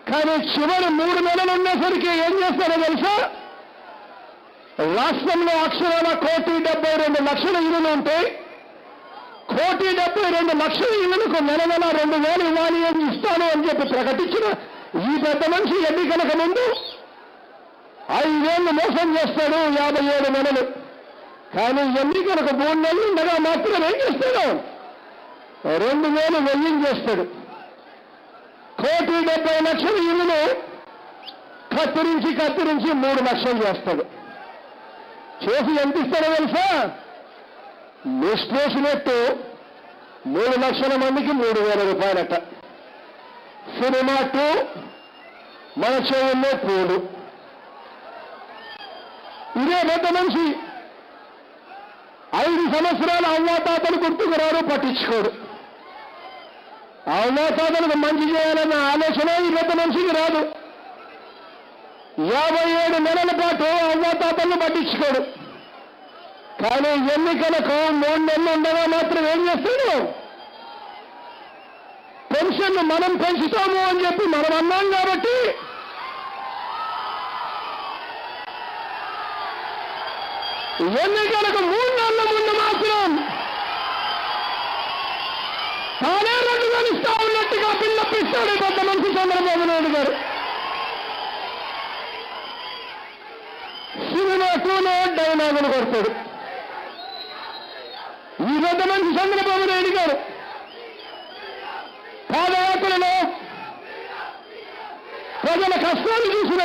కానీ చివరి 3 నెలలు ఉండేసరికి ఏం చేస్తారో తెలుసా? రాష్ట్రంలో అక్షరాల 1,72,00,000 ఇళ్లు ఉంటాయి. 1,72,00,000 ఇళ్లకు నెల 2,000 ఇవ్వాలి అని ఇస్తాను అని చెప్పి ప్రకటించిన ఈ పెద్ద మనిషి ఎన్నికలకు ముందు 5 ఏళ్లు మోసం చేస్తాడు, 57 నెలలు. కానీ ఎన్నికలకు 3 నెలలు ఉండగా మాత్రం ఏం చేస్తాడు? 2,000 వెయ్యించేస్తాడు. 1,70,00,000 ఇళ్లను కత్తిరించి 3 లక్షలు చేస్తాడు. చేసి ఎంత ఇస్తాడో తెలుసా? నిష్పేసినట్టు 3 లక్షల మందికి 3,000 రూపాయలట. సినిమా 2 మన చెవుల్లో పూలు. ఇదే పెద్ద మనిషి 5 సంవత్సరాలు అవ్వాతాతలు గుర్తుకు రారు, పట్టించుకోడు. అవ్వాతాతలకు మంచి చేయాలన్న ఆలోచన ఈ పెద్ద మనిషికి రాదు. 57 నెలల పాటు అవ్వాతాతలను పట్టించుకోడు. కానీ ఎన్నికలకు 3 నెలలు ఉండగా మాత్రం ఏం చేస్తాడు? పెన్షన్ మనం పెంచుతాము అని చెప్పి మనం అన్నాం కాబట్టి ఎన్నికలకు 3 నెలల ముందు మాత్రం తానే 2,000 ఇస్తా ఉన్నట్టుగా పిల్లపిస్తాడు పెద్ద మనిషి చంద్రబాబు నాయుడు గారు. సినిమా 2లో డైలాగులు కొడతాడు ఈ పెద్ద మనిషి చంద్రబాబు నాయుడు గారు. పాదయాత్రలో ప్రజల కష్టాలు చూసిన